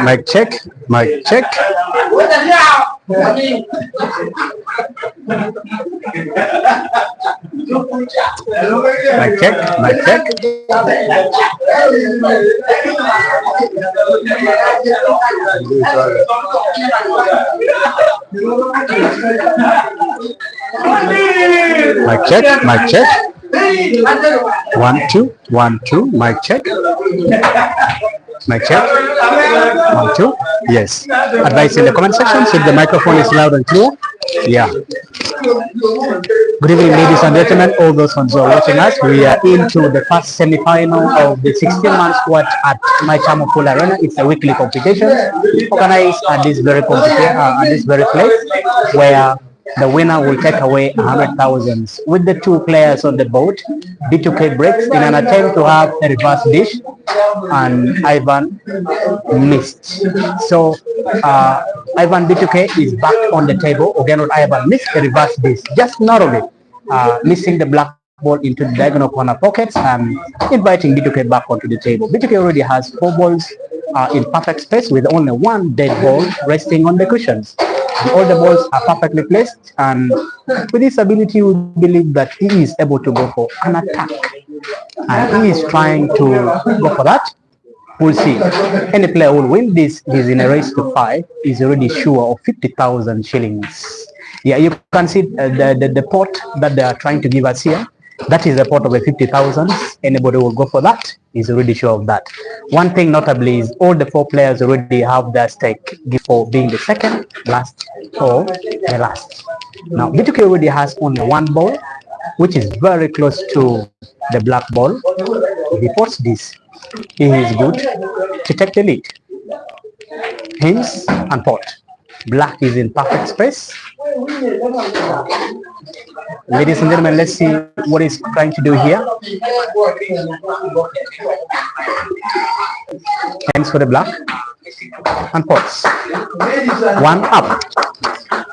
Mic check, mic check. Mic check, mic check. Mic check, mic check. 1 2 1 2. Mic check. Mic check. 1 2. Yes. Advice in the comment section if the microphone is loud and clear. Yeah. Good evening, ladies and gentlemen, all those ones who are watching us. We are into the first semi-final of the 16-man squad at my Chamo Pool Arena. It's a weekly competition organized at this very place, where the winner will take away 100,000. With the two players on the boat, B2K breaks in an attempt to have a reverse dish, and Ivan missed. So Ivan B2K is back on the table. Again, Ivan missed a reverse dish, just narrowly missing the black ball into the diagonal corner pockets and inviting B2K back onto the table. B2K already has 4 balls in perfect space with only 1 dead ball resting on the cushions. All the balls are perfectly placed, and with this ability we believe that he is able to go for an attack, and he is trying to go for that. We'll see. Any player will win this. He's in a race to 5. He's already sure of 50,000 shillings. Yeah, you can see the pot that they are trying to give us here. That is a pot of a 50,000. Anybody will go for that. He's already sure of that. One thing notably is all the 4 players already have their stake for being the second, last, or the last. Now, B2K already has only 1 ball, which is very close to the black ball. If he pots this, he is good to take the lead. Hints and pot. Black is in perfect space. Ladies and gentlemen, let's see what he's trying to do here. Hands for the black and pots. 1 up.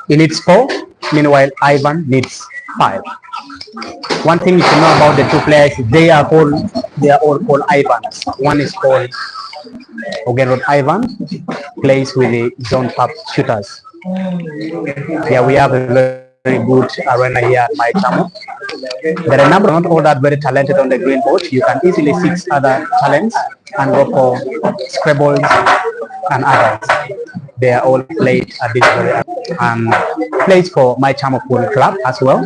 He needs 4. Meanwhile, Ivan needs 5. One thing you should know about the 2 players, they are all called Ivans. One is called Ogen Ivan, plays with the zone pub shooters. Yeah, we have a very good arena here at my Chamo. There are a number, not all that very talented on the green board. You can easily 6 other talents and go for Scrabbles and others. They are all played at this very and plays for my Chamo Pool Club as well.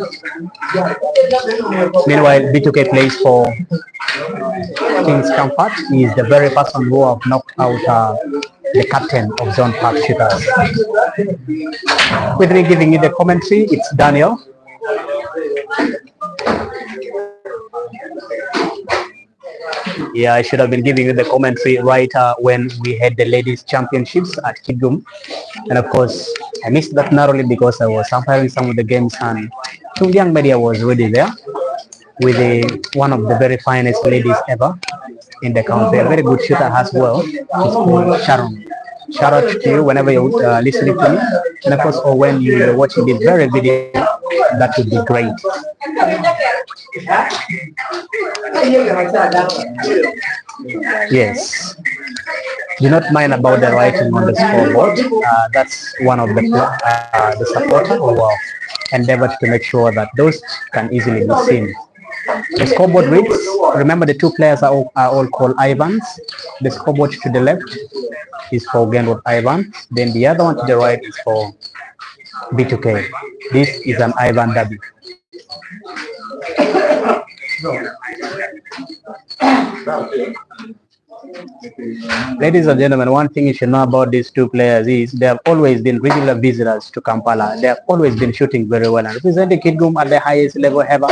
Meanwhile, B2K plays for King's Comfort. He is the very person who have knocked out the captain of Zone Park Shooters. With me giving you the commentary, it's Daniel. Yeah, I should have been giving you the commentary right when we had the ladies championships at Kigum. And of course, I missed that narrowly because I was umpiring some of the games, and Young Media was already there with one of the very finest ladies ever in the country, a very good shooter as well. She's called Sharon. Shout out to you whenever you're listening to me, and of course, or when you're watching this very video, that would be great. Yes. Do not mind about the writing on the scoreboard. That's one of the supporters who have endeavored to make sure that those can easily be seen. The scoreboard reads, remember the 2 players are all called Ivans. The scoreboard to the left is for Genwood Ivan. Then the other one to the right is for B2K. This is an Ivan derby. Ladies and gentlemen, one thing you should know about these 2 players is they have always been regular visitors to Kampala. They have always been shooting very well and representing Kigum at the highest level ever.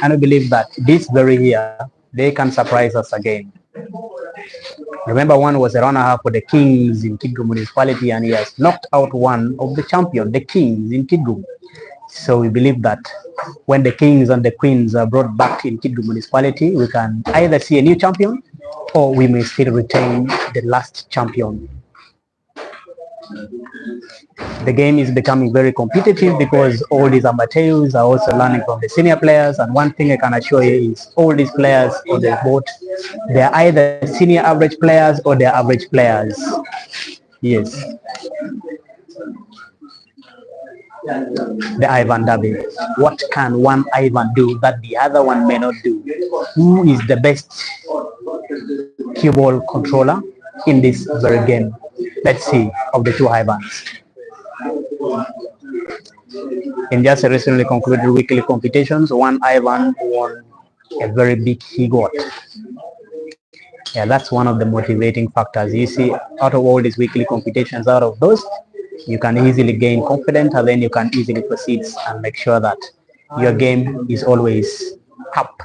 And we believe that this very year, they can surprise us again. Remember, one was a runner-up for the Kings in Kigum Municipality, and he has knocked out one of the champions, the Kings in Kigum. So we believe that when the kings and the queens are brought back in Kidgu municipality, we can either see a new champion or we may still retain the last champion. The game is becoming very competitive because all these amateurs are also learning from the senior players, and one thing I can assure you is all these players on the boat, they are either senior average players or they are average players. Yes. The Ivan Derby. What can one Ivan do that the other one may not do? Who is the best cue ball controller in this very game? Let's see, of the two Ivans. In just recently concluded weekly competitions, one Ivan won a very big got. Yeah, that's one of the motivating factors. You see, out of all these weekly competitions, out of those, you can easily gain confidence, and then you can easily proceed and make sure that your game is always up.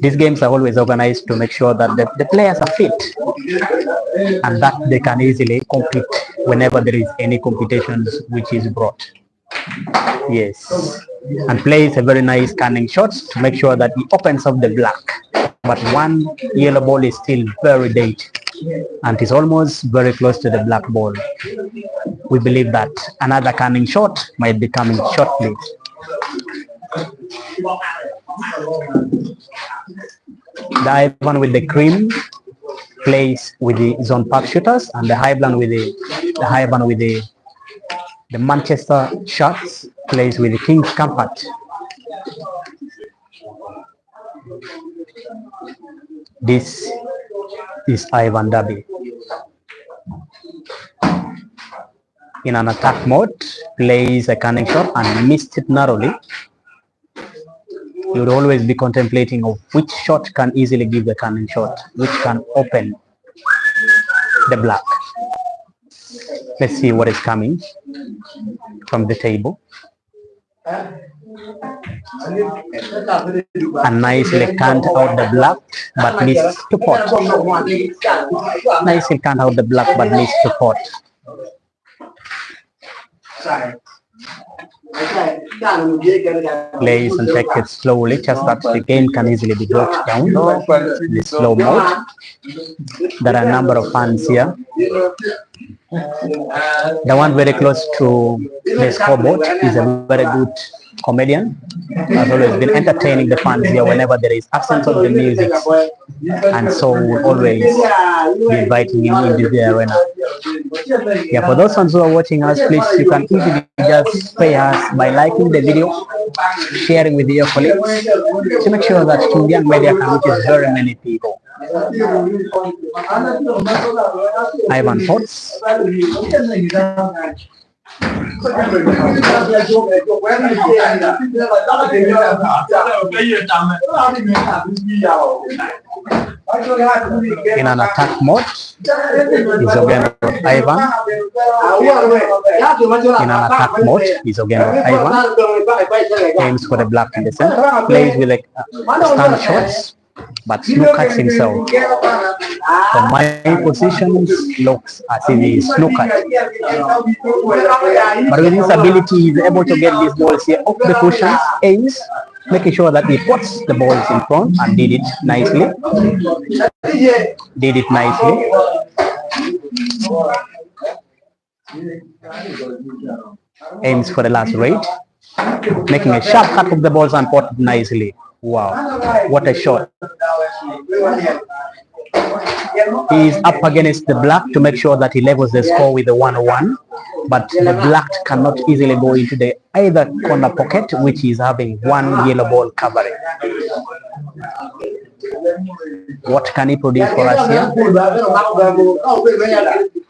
These games are always organized to make sure that the players are fit and that they can easily compete whenever there is any competitions which is brought. Yes, and plays a very nice canning shots to make sure that he opens up the black, but one yellow ball is still very dead and is almost very close to the black ball. We believe that another canning shot might be coming shortly. The Ivan with the cream plays with the zone park shooters, and the Highland with the Ivan with the Manchester shots plays with the King's Comfort. This is Ivan Derby. In an attack mode, plays a canning shot and missed it narrowly. You would always be contemplating of which shot can easily give the canning shot, which can open the black. Let's see what is coming from the table. And nicely cant out the black, but missed to pot. Nicely cant out the black, but missed to pot. Plays and take it slowly, just that the game can easily be brought down in the slow mode. There are a number of fans here. The one very close to the scoreboard is a very good comedian. Has always been entertaining the fans here whenever there is absence of the music, and so we'll always be inviting him into the arena. Yeah, for those ones who are watching us, please, you can easily just pay us by liking the video, sharing with your colleagues to make sure that Indian media can reach very many people. Ivan thoughts. In an attack mode is Ogen Ivan. In an attack mode is Ogen Ivan. Aims for the black in the center. Plays with like stand shots, but snookers himself. From my position, looks as if he is snookered. But with his ability, he is able to get these balls here off the cushions, aims, making sure that he puts the balls in front, and did it nicely. Did it nicely. Aims for the last raid, making a sharp cut of the balls and put it nicely. Wow, what a shot. He is up against the black to make sure that he levels the score with the 1-1, but the black cannot easily go into the either corner pocket, which is having one yellow ball covering. What can he produce for us here?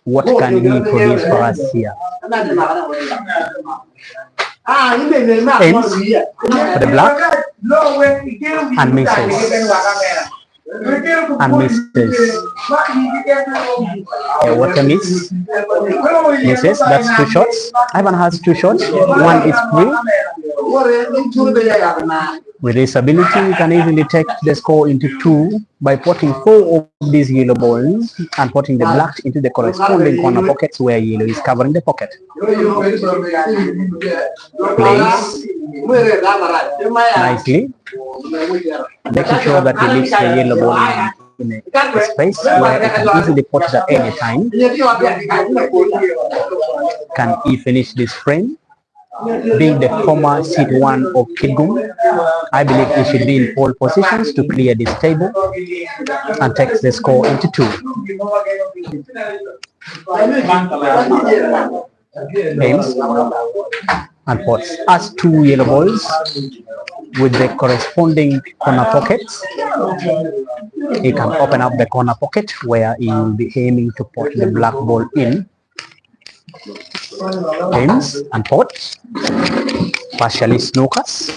What can he produce for us here? Aims for the black and misses. And misses. Yeah, what a miss. Misses. That's two shots. Ivan has two shots. One is free With this ability, you can easily take the score into 2 by putting 4 of these yellow balls and putting the black into the corresponding corner pockets where yellow is covering the pocket. Place nicely, making sure that he leaves the yellow ball in a space where he can easily put it at any time. Can he finish this frame? Being the former seed 1 of Kidgum, I believe he should be in pole positions to clear this table and takes the score into 2. Aims and puts as 2 yellow balls with the corresponding corner pockets. He can open up the corner pocket where he will be aiming to put the black ball in. Aims and pots, partially snookers,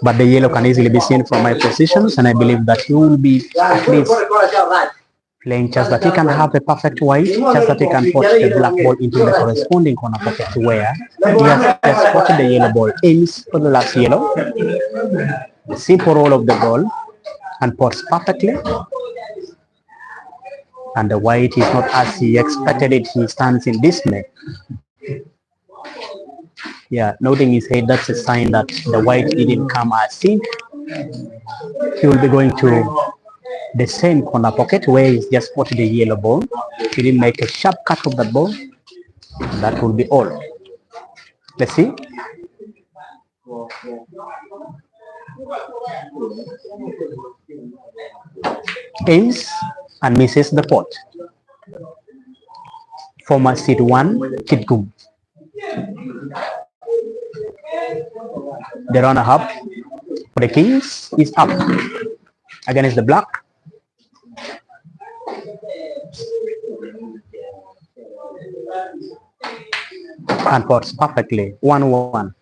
but the yellow can easily be seen from my positions, and I believe that he will be at least playing just that he can have a perfect white, just that he can put the black ball into the corresponding corner pocket where he has just put the yellow ball. Aims for the last yellow, the simple roll of the ball and puts perfectly. And the white is not as he expected it. He stands in dismay. Yeah, noting his head, that's a sign that the white didn't come as seen. He will be going to the same corner pocket where he's just put the yellow ball. He didn't make a sharp cut of that ball. That will be all. Let's see. Aims and misses the pot. Former seed 1, Kidgum. The runner-up for the Kings is up against the black. And pots perfectly. 1-1.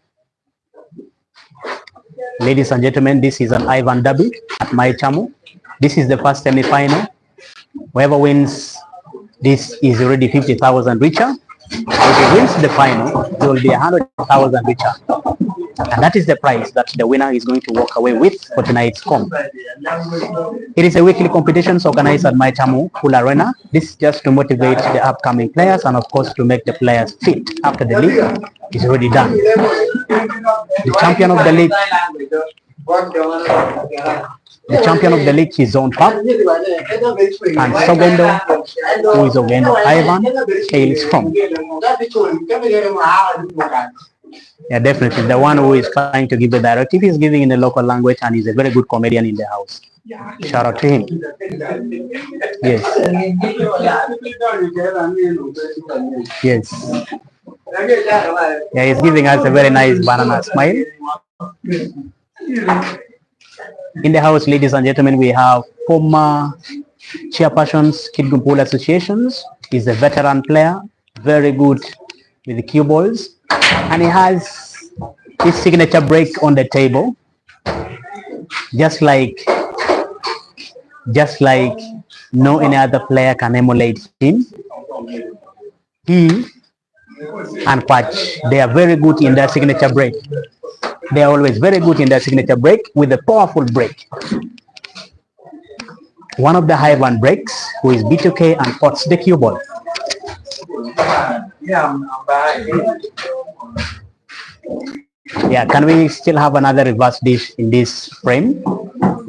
Ladies and gentlemen, this is an Ivan Derby at my channel. This is the first semi-final. Whoever wins this is already 50,000 richer. If he wins the final, he will be 100,000 richer. And that is the prize that the winner is going to walk away with for tonight's comp. It is a weekly competition organized at my Tamu Pool Arena. This is just to motivate the upcoming players and of course to make the players fit after the league is already done. The champion of the league is Zone Pub, and Sogendo, who is Ogendo Ivan, hails from. Yeah, definitely. The one who is trying to give the directive is giving in the local language and he's a very good comedian in the house. Shout out to him. Yes. Yes. Yeah, he's giving us a very nice banana smile. In the house, ladies and gentlemen, we have former chairpersons, Kidgum Pool Associations. He's a veteran player, very good with the cue balls. And he has his signature break on the table, just like no any other player can emulate him. He and Patch, they are very good in their signature break. They are always very good in their signature break with a powerful break. One of the high run breaks, who is B2K and pots the cue ball. Yeah, can we still have another reverse dish in this frame?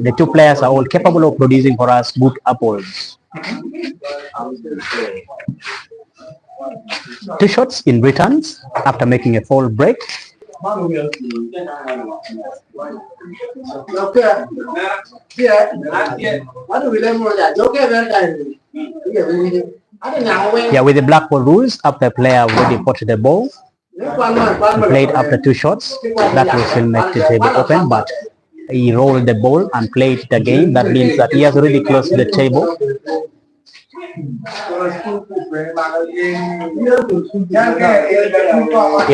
The two players are all capable of producing for us good apples. 2 shots in returns after making a fall break. Yeah, with the black ball rules, after a player already put the ball, played after 2 shots, that will still make the table open, but he rolled the ball and played the game. That means that he has already closed the table. In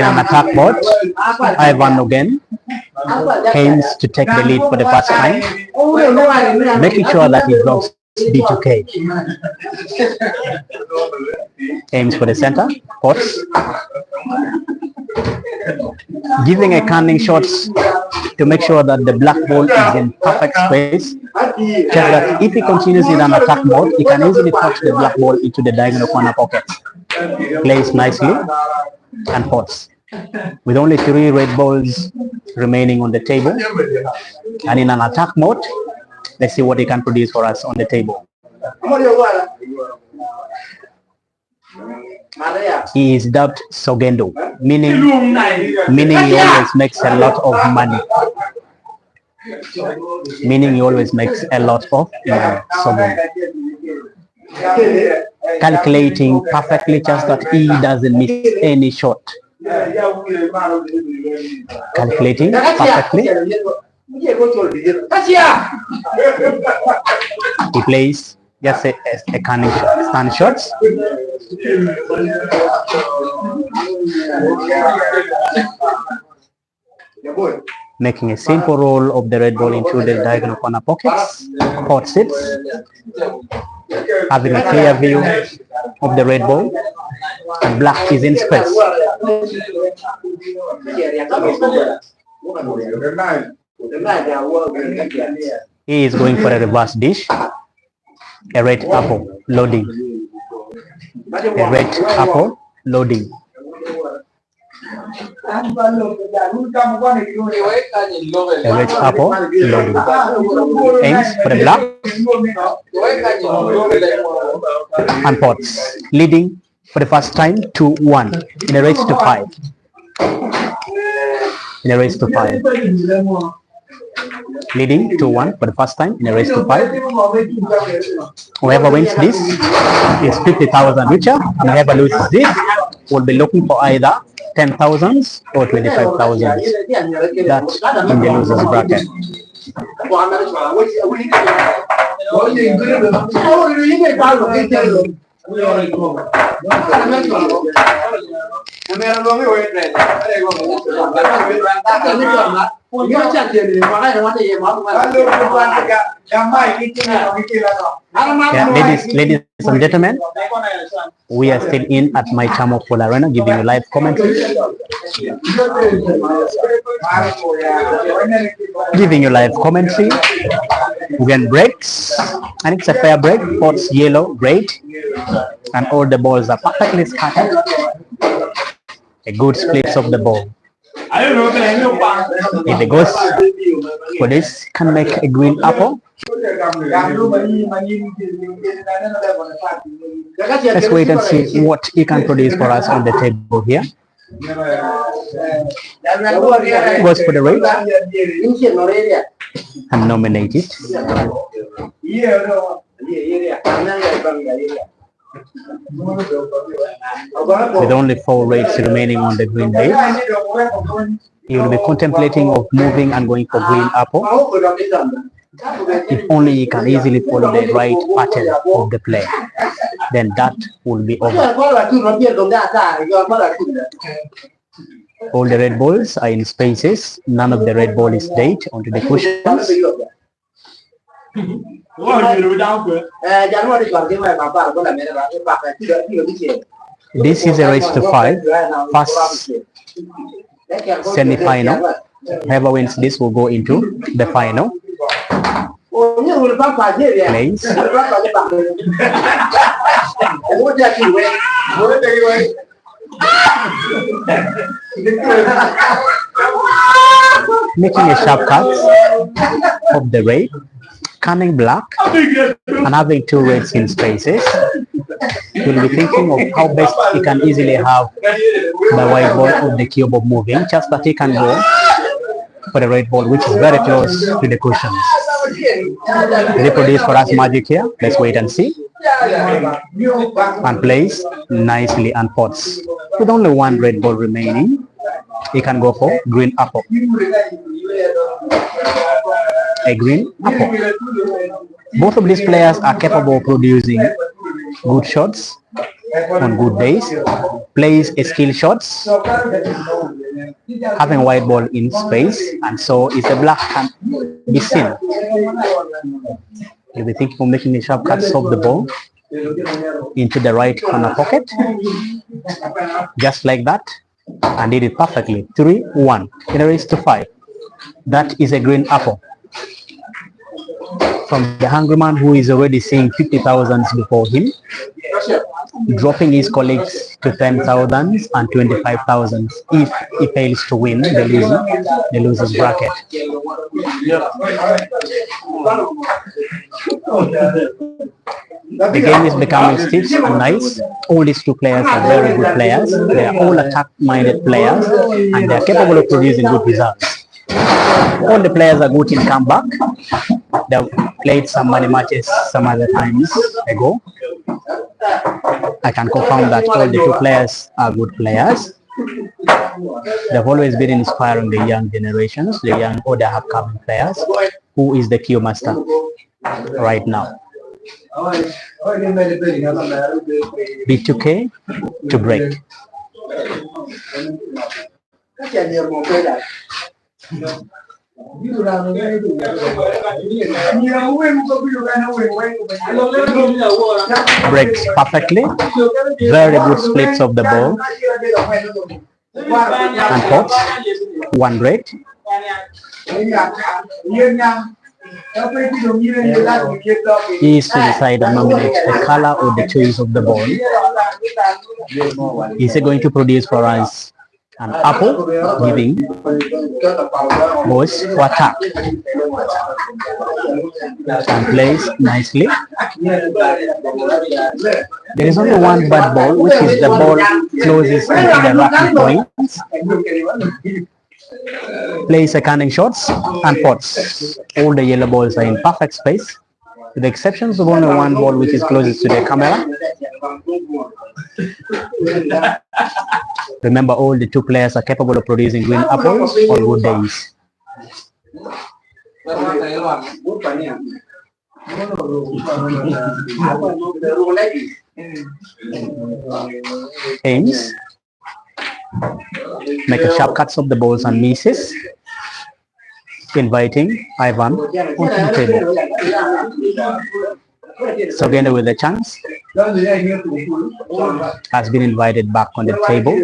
an attack mode, Ivan Ogen aims to take the lead for the first time, making sure that he blocks B2K. Aims for the center, pots. giving a cunning shots to make sure that the black ball is in perfect space. Just that if he continues in an attack mode, he can easily touch the black ball into the diagonal corner pocket. Plays nicely and pots. With only 3 red balls remaining on the table, and in an attack mode, let's see what he can produce for us on the table. He is dubbed Sogendo, meaning he always makes a lot of money. Meaning he always makes a lot of money. Sogendo. Calculating perfectly, just that he doesn't miss any shot. Calculating perfectly. He plays just a cunning shot, stand shots. Making a simple roll of the red ball into the diagonal corner pockets. Pot sits. Having a clear view of the red ball, and black is in space. He is going for a reverse dish. A red apple loading. A red apple loading. A red apple loading. Aims for the black. And pots. Leading for the first time 2-1 in a race to 5. In a race to 5. Leading 2-1 for the first time in a race to 5. Whoever wins this is 50,000 richer, and whoever loses this will be looking for either 10,000 or 25,000. That's in the losers bracket. Ladies and gentlemen, we are still in at my Chamo Pool Arena, giving you live commentary. Giving you live commentary. Ogen breaks, and it's a fair break. Pots yellow, great, and all the balls are perfectly scattered. A good split of the ball. If the ghost for this can make a green apple. Let's wait and see what he can produce for us on the table here. Goes for the red and nominated. With only 4 reds remaining on the green base, he will be contemplating of moving and going for green apple. If only he can easily follow the right pattern of the play, then that will be over. All the red balls are in spaces. None of the red ball is dead onto the cushions. This is a race to 5, first semi-final. Whoever wins this will go into the final. Plays. Making a sharp cut of the red, cunning black, and having 2 reds in spaces. You'll be thinking of how best he can easily have the white ball of the cube of moving, just that he can go for the red ball, which is very close to the cushions. Will he produce for us magic here? Let's wait and see. And plays nicely and pots. With only 1 red ball remaining, he can go for green apple. A green apple. Both of these players are capable of producing good shots on good days. Plays a skill shots, having white ball in space, and so if the black can be seen, you'll be thinking of making a sharp cuts of the ball into the right corner pocket, just like that. and did it perfectly. 3-1 in a race to 5. That is a green apple from the hungry man who is already seeing 50,000 before him, dropping his colleagues to 10,000 and 25,000 if he fails to win the loser's bracket. The game is becoming stiff and nice. All these two players are very good players. They are all attack-minded players and they are capable of producing good results. All the players are good in comeback. They've played some money matches some other times ago. I can confirm that all the two players are good players. They've always been inspiring the young generations, the young or the upcoming players. Who is the Q master right now? B2K to break. Breaks perfectly. Very good splits of the ball. And pots. One break. He is to decide and nominate the color or the choice of the ball. Is he going to produce for us an apple, giving balls for attack? And plays nicely. There is only one bad ball, which is the ball closest into the racking points. Plays a canning shots and pots. All the yellow balls are in perfect space, with the exceptions of only one ball which is closest to the camera. Remember, all the two players are capable of producing green apples on good days. Aims. Make a sharp cuts of the balls and misses. Inviting Ivan onto the table. So again with a chance. Has been invited back on the table.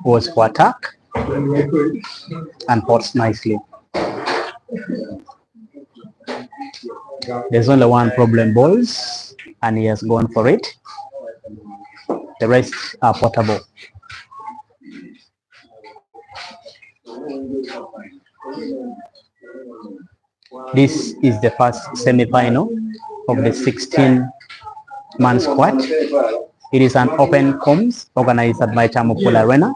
Was for attack and pots nicely. There's only one problem balls and he has gone for it. The rest are potable. This is the first semi-final of the 16-man squad. It is an open comms organized at my Pool Arena.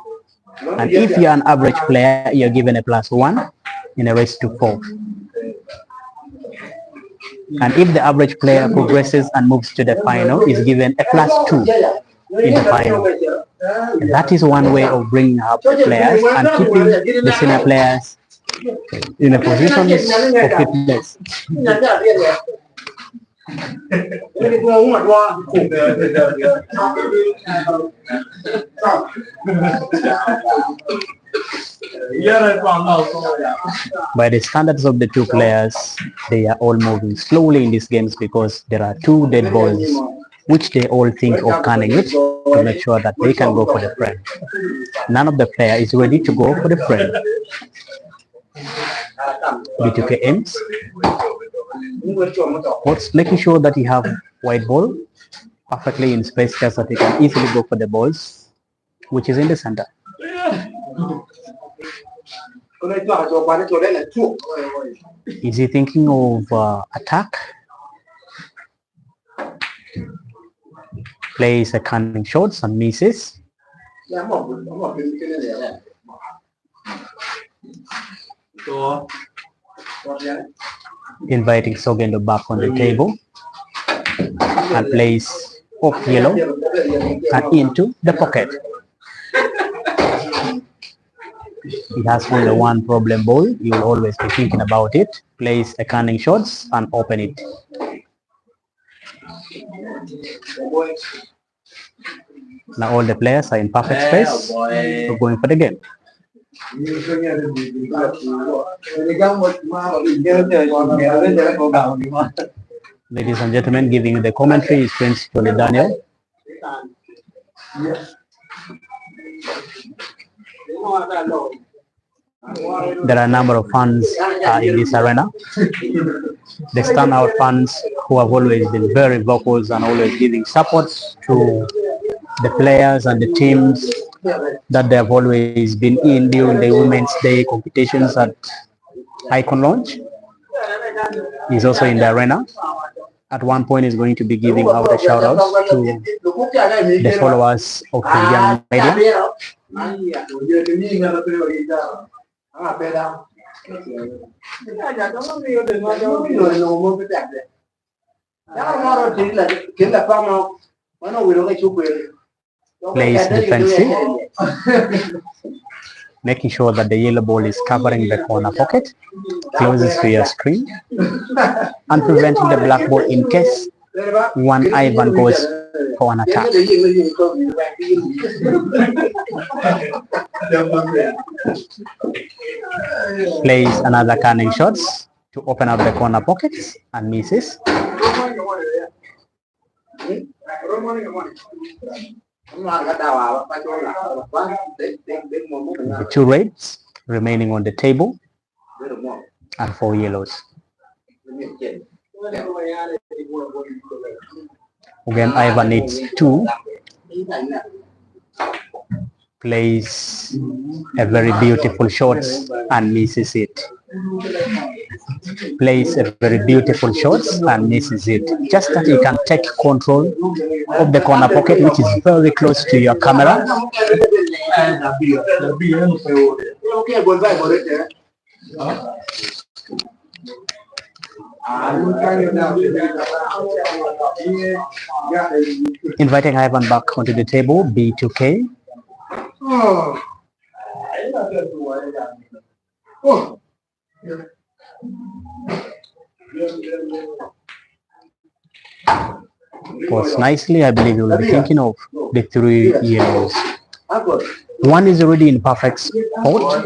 And if you're an average player, you're given a +1 in a race to 4. And if the average player progresses and moves to the final, is given a +2 in the final. And that is one way of bringing up the players and keeping the senior players in a position of fitness. By the standards of the two players, they are all moving slowly in these games because there are two dead balls which they all think of canning it to make sure that they can go for the frame. None of the player is ready to go for the frame. B2K aims. What's making sure that you have white ball perfectly in space just so that you can easily go for the balls, which is in the center. Is he thinking of attack? Plays a canning shots and misses. Inviting Sogendo back on the table and plays off yellow and into the pocket. He has only one problem ball. You will always be thinking about it. Plays a canning shots and open it. Now all the players are in perfect space. So going for the game. Ladies and gentlemen, giving you the commentary is Prince Tony Daniel. There are a number of fans in this arena. The standout fans who have always been very vocal and always giving support to the players and the teams that they have always been in during the Women's Day competitions at Icon Launch. He's also in the arena. At one point, he's going to be giving out a shout out to the followers of the young media. Plays defensive, making sure that the yellow ball is covering the corner pocket, closest to your screen, and preventing the black ball in case one Ivan goes for an attack. Plays another cunning shots to open up the corner pockets and misses. The two reds remaining on the table and 4 yellows. Again, Ivan needs 2. Plays a very beautiful shot and misses it. Plays a very beautiful shot and misses it. Just that you can take control of the corner pocket, which is very close to your camera. Inviting Ivan back onto the table, B2K. Was nicely, I believe you will be thinking of the 3 yellows. One is already in perfect spot,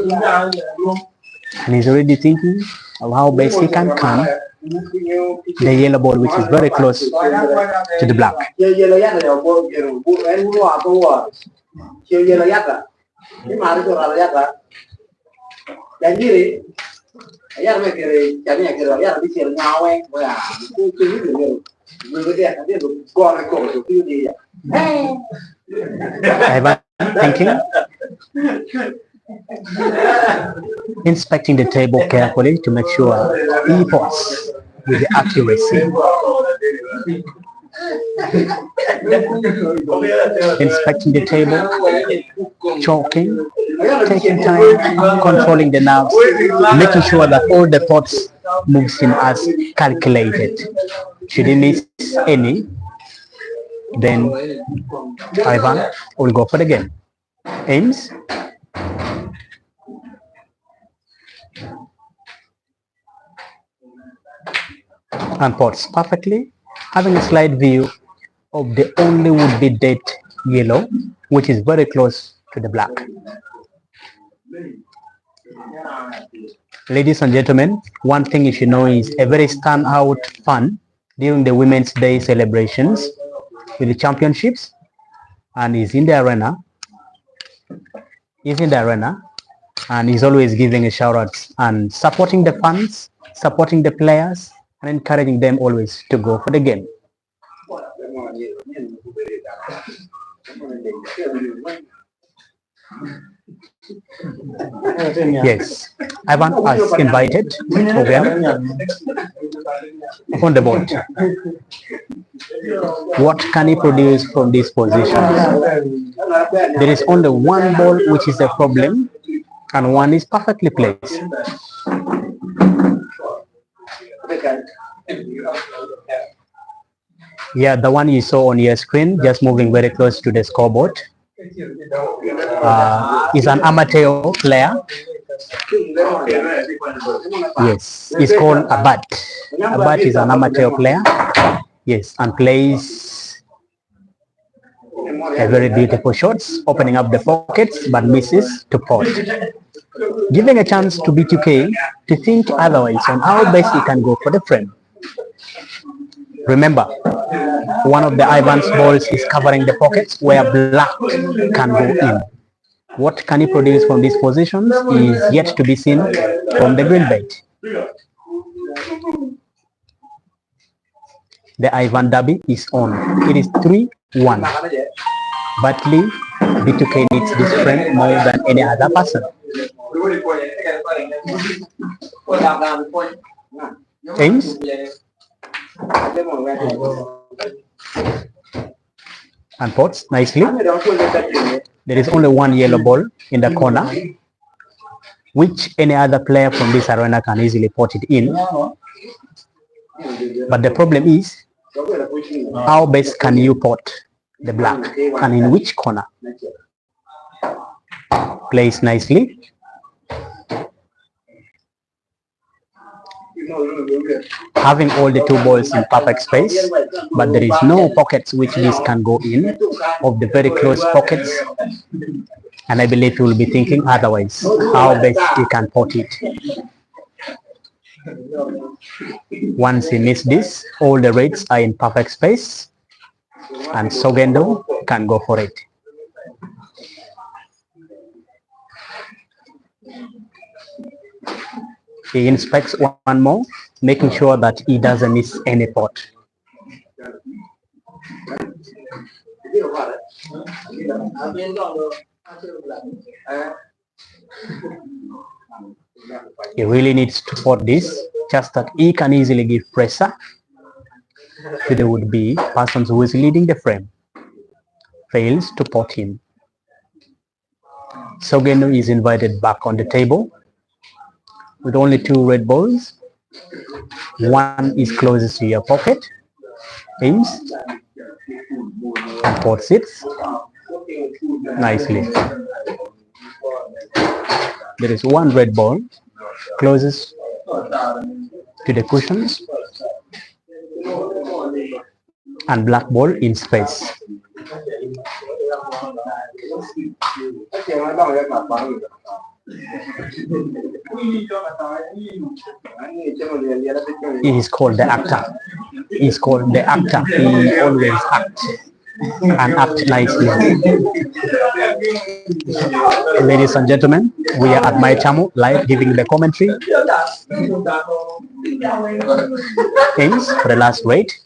and he's already thinking of how best he can come the yellow ball, which is very close to the black. Ivan thinking, inspecting the table carefully to make sure he pots with the accuracy. Inspecting the table, choking, taking time, controlling the nerves, making sure that all the pots moves in as calculated. Should he miss any, then Ivan will go for the game. Aims. And pots perfectly, having a slight view of the only would-be dead yellow, which is very close to the black. Ladies and gentlemen, one thing you should know is a very standout fan during the Women's Day celebrations with the championships, and he's in the arena. He's in the arena, and he's always giving a shout out and supporting the fans, supporting the players, and encouraging them always to go for the game. Yes, Ivan has invited Ogen on the board. What can he produce from this position? There is only one ball which is a problem, and one is perfectly placed. Yeah, the one you saw on your screen, just moving very close to the scoreboard, is an amateur player. Yes, it's called Abat. Abat is an amateur player. Yes, and plays a very beautiful shots, opening up the pockets, but misses to pot. Giving a chance to B2K to think otherwise on how best he can go for the frame. Remember, one of the Ivan's balls is covering the pockets where black can go in. What can he produce from these positions is yet to be seen from the green bait. The Ivan Derby is on. It is 3-1. Badly, B2K needs this friend more than any other person. James? And pots nicely. There is only one yellow ball in the corner, which any other player from this arena can easily pot it in. But the problem is, how best can you pot the black and in which corner? Plays nicely. Having all the two balls in perfect space, but there is no pockets which this can go in, of the very close pockets, and I believe you will be thinking otherwise, how best he can pot it. Once he missed this, all the reds are in perfect space, and Sogendo can go for it. He inspects one more, making sure that he doesn't miss any pot. He really needs to pot this, just that he can easily give pressure to the would-be person who is leading the frame. Fails to pot him. Sogeno is invited back on the table with only two red balls. One is closest to your pocket, aims, and pots it nicely. There is one red ball closest to the cushions and black ball in space. He is called the actor. He is called the actor. He always acts and act nicely. Ladies and gentlemen, we are at my channel live giving the commentary. Things for the last weight.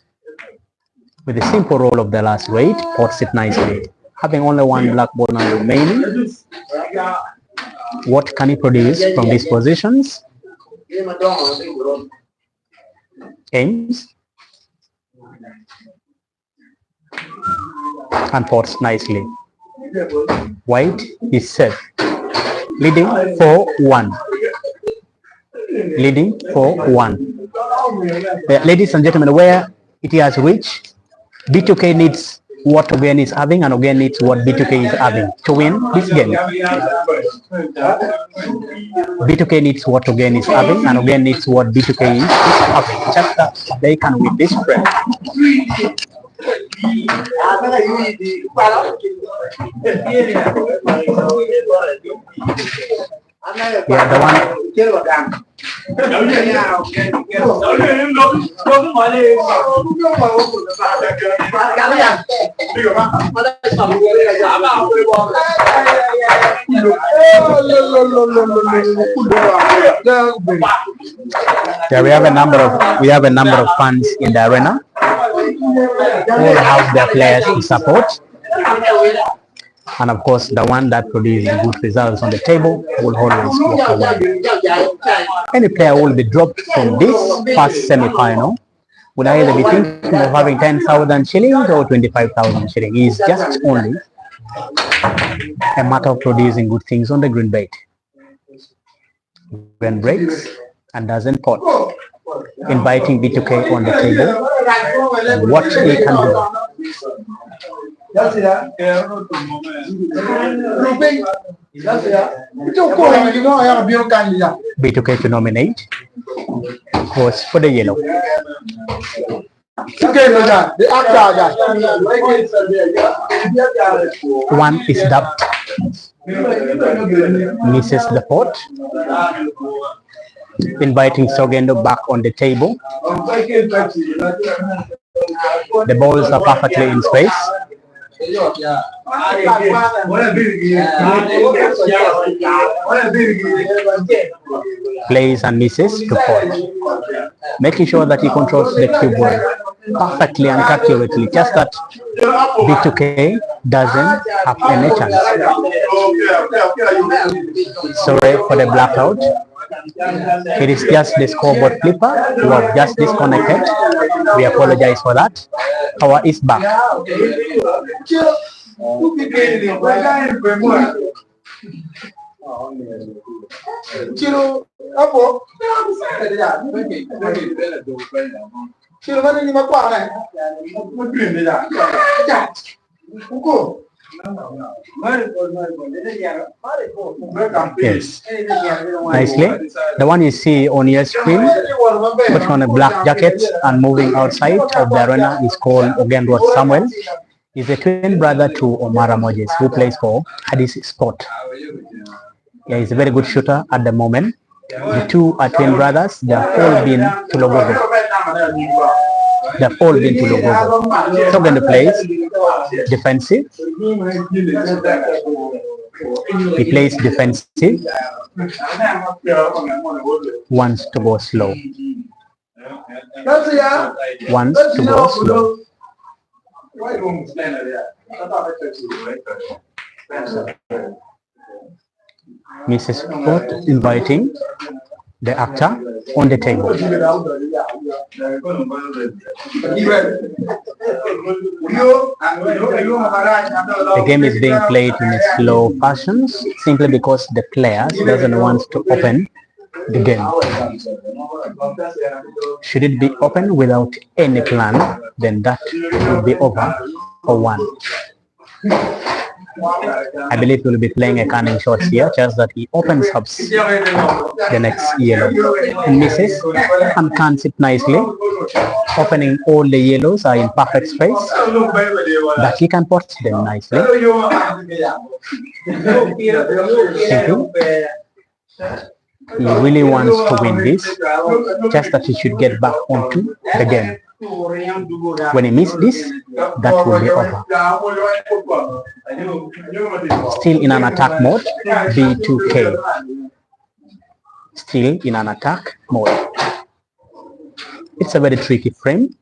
With the simple roll of the last weight, pots it nicely. Having only one black ball now remaining, what can he produce from these positions? Aims and pots nicely. White is safe, leading 4-1. Leading 4-1. Ladies and gentlemen, where it has reached, B2K needs what Ogen is having, and Ogen needs what B2K is having to win this game. B2K needs what Ogen is having, and Ogen needs what B2K is having. Just that they can win this frame. Yeah, the one. Yeah, we have a number of fans in the arena who will have their players to support. And of course, the one that produces good results on the table will always walk away. Any player who will be dropped from this first semi-final will either be thinking of having 10,000 shillings or 25,000 shillings. It's just only a matter of producing good things on the green bait. When breaks and doesn't pot, inviting B2K on the table and what he can do. B2K to nominate goes for the yellow. One is dubbed, misses the pot, inviting Sogendo back on the table. The balls are perfectly in space. Plays and misses to fold, making sure that he controls the cube well, perfectly and accurately, just that B2K doesn't have any chance. Sorry for the blackout. It is just the scoreboard flipper who have just disconnected. We apologize for that. Power is back. Yes, nicely. The one you see on your screen, putting on a black jacket and moving outside of the arena, is called Ogen Samuel. He's a twin brother to Omara Moses, who plays for Addis Sport. Yeah, he's a very good shooter at the moment. The two are twin brothers. They have all been to Logogo. Togenda plays defensive. He plays defensive. Wants to go slow. Wants to go slow. Mrs. Sport inviting the actor on the table. The game is being played in a slow fashion simply because the players doesn't want to open the game. Should it be open without any plan, then that will be over for one. I believe we'll be playing a cunning shot here, just that he opens up the next yellow and misses and cans it nicely. Opening all the yellows are in perfect space, but he can put them nicely. He really wants to win this, just that he should get back onto the game. When he misses this, that will be over. Still in an attack mode, B2K. Still in an attack mode. It's a very tricky frame.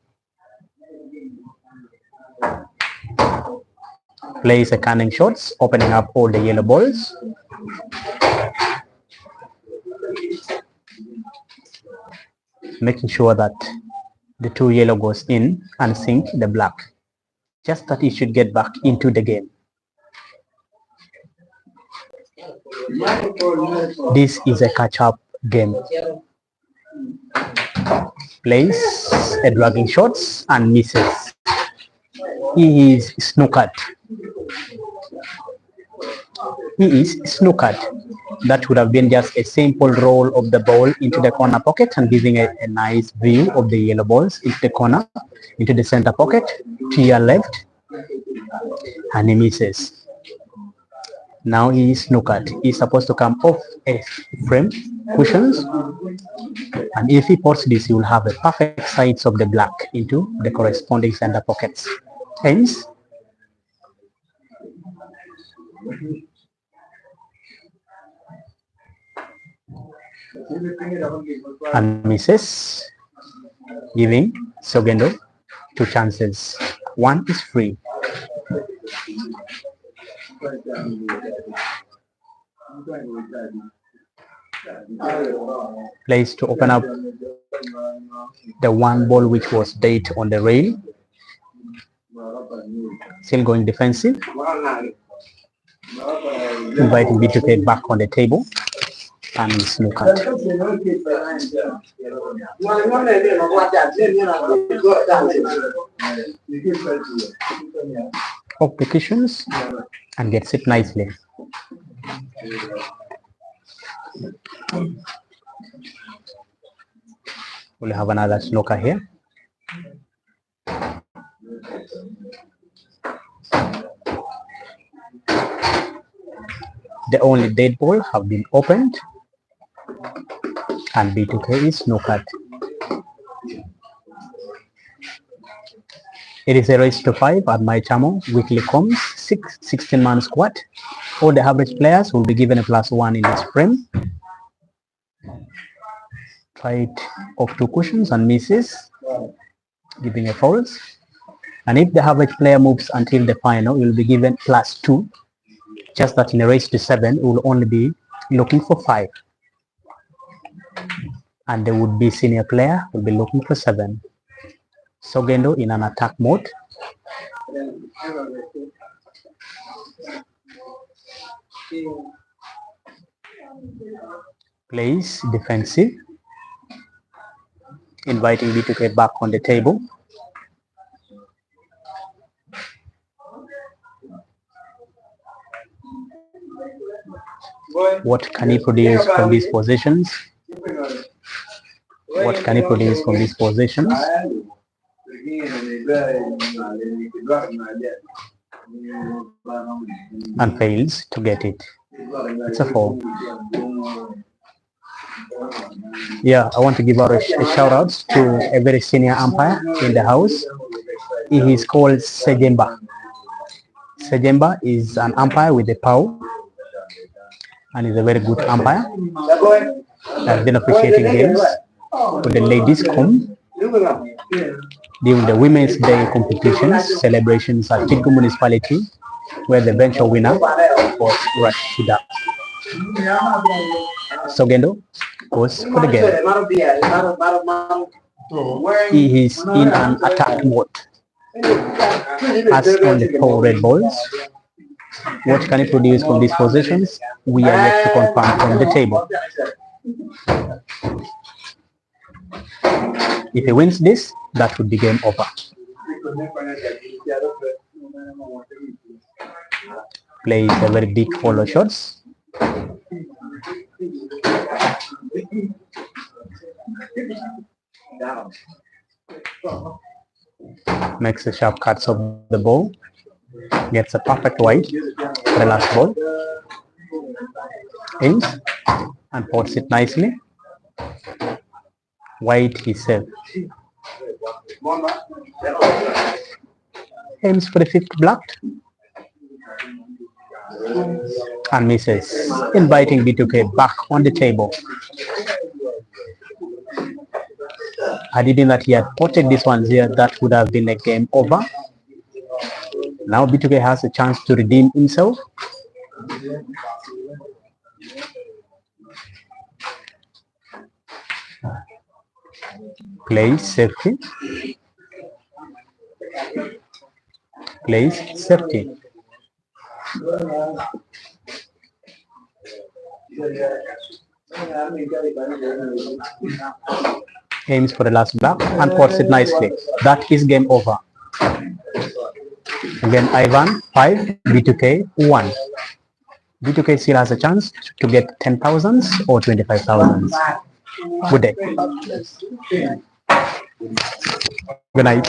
Plays a cunning shots, opening up all the yellow balls. Making sure that the two yellow goes in and sink the black. Just that he should get back into the game. This is a catch-up game. Plays a dragging shots and misses. He is snookered. That would have been just a simple roll of the ball into the corner pocket and giving a nice view of the yellow balls into the corner, into the center pocket, to your left, and he misses. Now he is snookered. He's supposed to come off a frame, cushions, and if he puts this, he will have a perfect sides of the black into the corresponding center pockets. Hence, and misses, giving Sogendo two chances. One is free. Plays to open up the one ball which was dead on the rail. Still going defensive. Inviting B2K back on the table. And snookered. Off the cushions and gets it nicely. We'll have another snooker here. The only dead ball have been opened and B2K is snookered. It is a race to 5 at my channel, weekly comms, 16-man squad. All the average players will be given a +1 in this frame. Try it off 2 cushions and misses, giving a false. And if the average player moves until the final, you'll be given +2. Just that in a race to 7, we'll only be looking for 5. And there would be senior player will be looking for 7. Sogendo in an attack mode. Plays defensive, inviting B2K back on the table. What can he produce from these positions? What can he produce from these positions? And fails to get it. It's a 4. Yeah, I want to give out a shout out to a very senior umpire in the house. He is called Sejemba. Sejemba is an umpire with the power and is a very good umpire. Has been officiating games for the ladies' com during the Women's Day competitions, celebrations at Chitku Municipality, where the eventual winner was Rashida. Sogendo goes for the game. He is in an attack mode. Has only 4 red balls. What can he produce from these positions? We are yet to confirm from the table. If he wins this, that would be game over. Plays a very big follow shots. Makes the sharp cuts of the ball. Gets a perfect wide for the last ball. Aims and pots it nicely. Wide he saved. Aims for the 5th blocked. And misses, inviting B2K back on the table. Had he been that he had potted this one here, that would have been a game over. Now B2K has a chance to redeem himself. Plays safety. Plays safety. Aims for the last block and pots it nicely. That is game over. Again, Ivan 5, B2K 1. B2K still has a chance to get 10,000s or 25,000s. Good day. Good night.